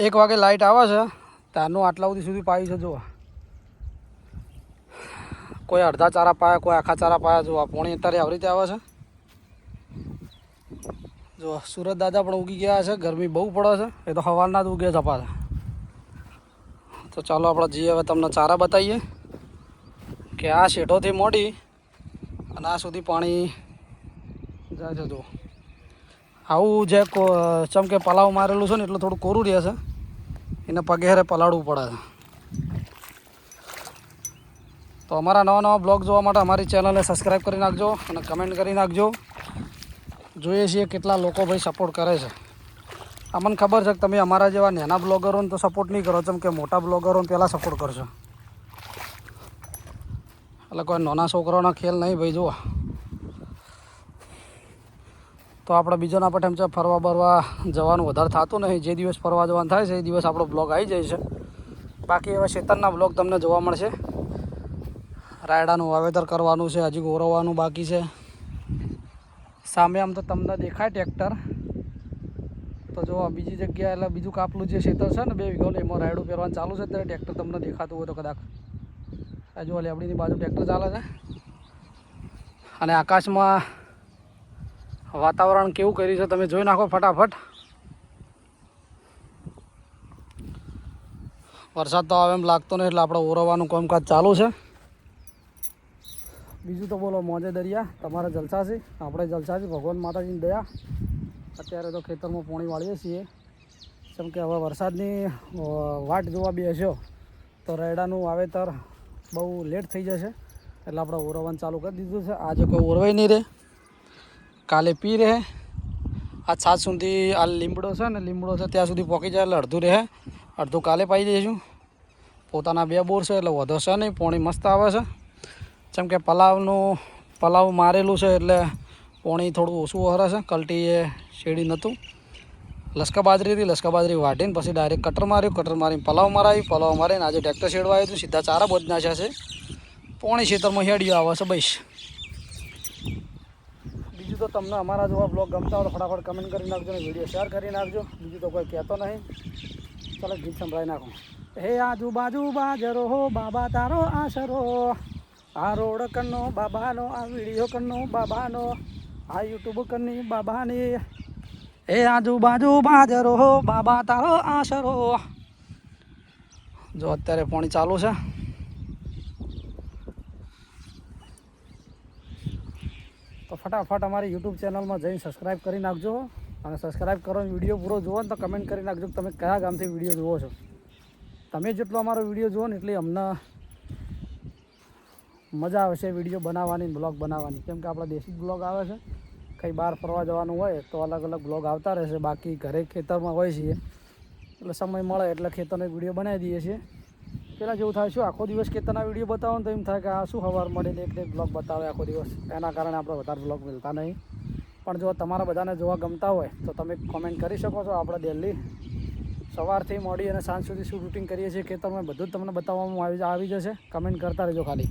1 વાગે લાઇટ આવે છે ત્યારનું આટલા સુધી પાયું છે. જુઓ કોઈ અડધા ચારા પાયા, કોઈ આખા ચારા પાયા. જુઓ પોણી અત્યારે આવી રીતે આવે છે. જો સુરત દાદા પણ ઉગી ગયા છે. ગરમી બહુ પડે છે. એ તો સવારના જ ઉગે જપા. તો ચાલો આપણે જઈએ હવે તમને ચારા બતાવીએ કે આ શેઠોથી મોડી અને આ સુધી પાણી જાય છે. જુઓ આવું જે ચમ કે પલાવ મારેલું છે ને એટલે થોડું કોરું રહે છે. એને પગે હારે પલાળવું પડે છે. તો અમારા નવા બ્લોગ જોવા માટે અમારી ચેનલને સબસ્ક્રાઈબ કરી નાખજો અને કમેન્ટ કરી નાખજો. જોઈએ છીએ કેટલા લોકો ભાઈ સપોર્ટ કરે છે. અમને ખબર છે કે તમે અમારા જેવા નાના બ્લોગરોને તો સપોર્ટ નહીં કરો, જેમ કે મોટા બ્લોગરોને પહેલાં સપોર્ટ કરશો. એટલે કોઈ નાના છોકરાઓના ખેલ નહીં ભાઈ. જુઓ તો આપણે બીજાના પટેમ છે ફરવા બરવા જવાનું વધારે થતું નહીં. જે દિવસ ફરવા જવાનું થાય છે એ દિવસ આપણો બ્લોગ આવી જાય છે. બાકી એવા ખેતરના બ્લોગ તમને જોવા મળશે. રાયડાનું વાવેતર કરવાનું છે, હજી ઓરવવાનું બાકી છે. સામે આમ તો તમને દેખાય ટ્રેક્ટર. તો જો બીજી જગ્યા એટલે બીજું કાપલું જે ખેતર છે ને 2 વીઘાનું, એમાં રાયડું પહેરવાનું ચાલુ છે. ત્યારે ટ્રેક્ટર તમને દેખાતું હોય તો કદાચ આ જો લેબડીની બાજુ ટ્રેક્ટર ચાલે છે. અને આકાશમાં વાતાવરણ કેવું કર્યું છે તમે જોઈ નાખો ફટાફટ. વરસાદ તો આવે એમ લાગતો નહીં એટલે આપણે ઓરવવાનું કામકાજ ચાલુ છે. બીજું તો બોલો મોજે દરિયા. તમારે જલસા છે, આપણે જલસા છે. ભગવાન માતાજીની દયા. અત્યારે તો ખેતરમાં પાણી વાળીએ છીએ. જેમ કે હવે વરસાદની વાટ જોવા બેસ્યો તો રાયડાનું વાવેતર બહુ લેટ થઈ જશે. એટલે આપણે ઓરવવાનું ચાલુ કરી દીધું છે. આજે કોઈ ઓરવાય નહીં રહે, કાલે પી રહે. આ 7 સુધી આ લીમડો છે ને, લીમડો છે ત્યાં સુધી પહોંચી જાય એટલે અડધું રહે, અડધું કાલે પાઈ દઈશું. પોતાના 2 બોર છે એટલે વધો છે નહીં. પાણી મસ્ત આવે છે. જેમ કે પલાવ મારેલું છે એટલે પાણી થોડું ઓછું હરે છે. કલટી એ શેડી નહોતું. લસકા બાજરી વાઢીને પછી ડાયરેક્ટ કટર માર્યું. કટર મારીને પલાવ મારીને આજે ટ્રેક્ટર શેડવા આવ્યું હતું. સીધા ચારા બોજ નાખ્યા છે. પોણી ખેતરમાં હેડિયો આવે છે બસ. બીજું તો તમને અમારા જેવા બ્લોગ ગમતા હોય તો ફટાફટ કમેન્ટ કરી નાખજો અને વિડીયો શેર કરી નાખજો. બીજું તો કોઈ કહેતો નહીં. ચાલો ગીત સંભળાવી નાખો. હે આજુબાજુ બાજરો હો બાબા તારો આશરો, આ રોડ કરનો બાબાનો, આ વિડીયો કરનો બાબાનો, આ યુટ્યુબ કરની બાબાની. હે આજુબાજુ બાજરો હો બાબા તારો આશરો. જો અત્યારે પાણી ચાલુ છે. તો ફટાફટ અમારી યુટ્યુબ ચેનલમાં જઈને સબસ્ક્રાઈબ કરી નાખજો. અને સબસ્ક્રાઈબ કરો, વિડીયો પૂરો જુઓ ને તો કમેન્ટ કરી નાખજો કે તમે કયા ગામથી વિડીયો જુઓ છો. તમે જેટલો અમારો વિડીયો જુઓ ને એટલી અમને મજા આવશે વિડીયો બનાવવાની, બ્લોગ બનાવવાની. કેમ કે આપણા દેશી બ્લોગ આવે છે. કંઈ બહાર ફરવા જવાનું હોય તો અલગ અલગ બ્લોગ આવતા રહેશે. બાકી ઘરે ખેતરમાં હોય છીએ એટલે સમય મળે એટલે ખેતરનો વિડીયો બનાવી દઈએ છીએ. પહેલાં જેવું થાય શું આખો દિવસ ખેતરના વિડીયો બતાવો ને તો એમ થાય કે આ શું સવાર મળીને એક બ્લોગ બતાવે આખો દિવસ. એના કારણે આપણે વધારે બ્લોગ મળતા નહીં. પણ જો તમારા બધાને જોવા ગમતા હોય તો તમે કોમેન્ટ કરી શકો છો. આપણે ડેલી સવારથી મોડી અને સાંજ સુધી શું રૂટિંગ કરીએ છીએ ખેતરમાં બધું જ તમને બતાવવામાં આવી જશે. કમેન્ટ કરતા રહેજો ખાલી.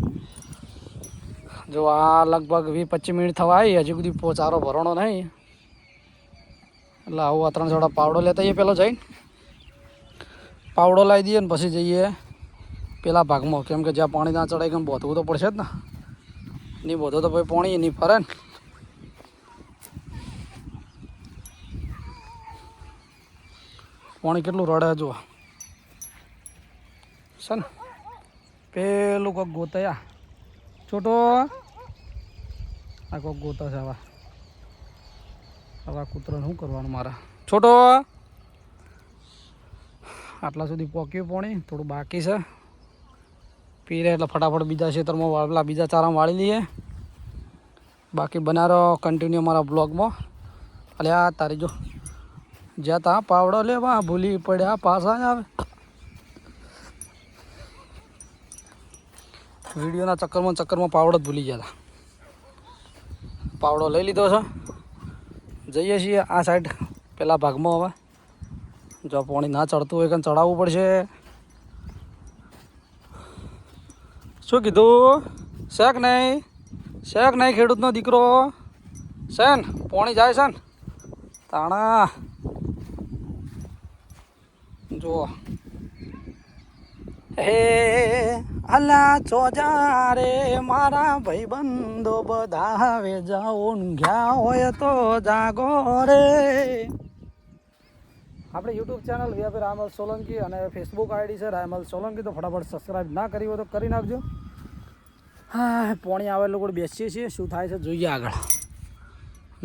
જો આ લગભગ 20-25 મિનિટ થવા આવી, હજી સુધી ચારો ભરણો નહીં. એટલે આવું આ 3 જોડા પાવડો લેતા જઈએ. પહેલો જઈને પાવડો લાવી દઈએ ને પછી જઈએ પેલા ભાગમાં. કેમ કે જ્યાં પાણી ના ચડાય કેમ બોધવું તો પડશે જ ને. નહીં બોધો તો ભાઈ પાણી નહીં ફરે ને. પાણી કેટલું રડે જુઓ છે ને. પેલું કોઈક ગોતયા છોટો આ કોઈક ગોતા છે. આવા કૂતરાને શું કરવાનું મારે. છોટો આટલા સુધી પોક્યું પાણી, થોડું બાકી છે. પી રહે એટલે ફટાફટ બીજા ખેતરમાં વાળલા બીજા ચારામાં વાળી લઈએ. બાકી બનારો કન્ટિન્યુ અમારા બ્લોગમાં. એટલે આ તારી જો જ્યાં ત્યાં પાવડો લેવા ભૂલી પડ્યા પાછા આવે. વિડીયોના ચક્કરમાં પાવડો જ ભૂલી ગયા હતા. પાવડો લઈ લીધો છે. જઈએ છીએ આ સાઈડ પેલા ભાગમાં. હવે જો પાણી ના ચડતું હોય કે ચડાવવું પડશે. શું કીધું? શેક નહીં ખેડૂતનો દીકરો છે ને. પાણી જાય છે ને તાણા જુઓ હે અલા ચોજા રે મારા ભાઈબંધો બધા હવે જાઓ ઊંઘ્યા હોય તો જાગો રે. આપણે યુટ્યુબ ચેનલ વ્યાપી રામલ સોલંકી અને ફેસબુક આઈડી છે રામલ સોલંકી, તો ફટાફટ સબસ્ક્રાઈબ ના કરી હોય તો કરી નાખજો. હા પોણી આવે લોકો બેસીએ છીએ, શું થાય છે જોઈએ આગળ.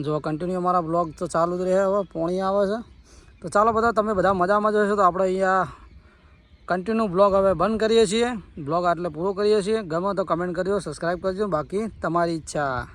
જો કન્ટિન્યુ અમારા બ્લોગ તો ચાલુ જ રહે. હવે પોણી આવે છે તો ચાલો બધા તમે બધા મજામાં જશો તો આપણે અહીંયા કન્ટિન્યુ બ્લોગ હવે બંધ કરીએ છીએ. બ્લોગ આટલે પૂરો કરીએ છીએ. ગમે તો કમેન્ટ કરજો, સબસ્ક્રાઈબ કરજો, બાકી તમારી ઈચ્છા.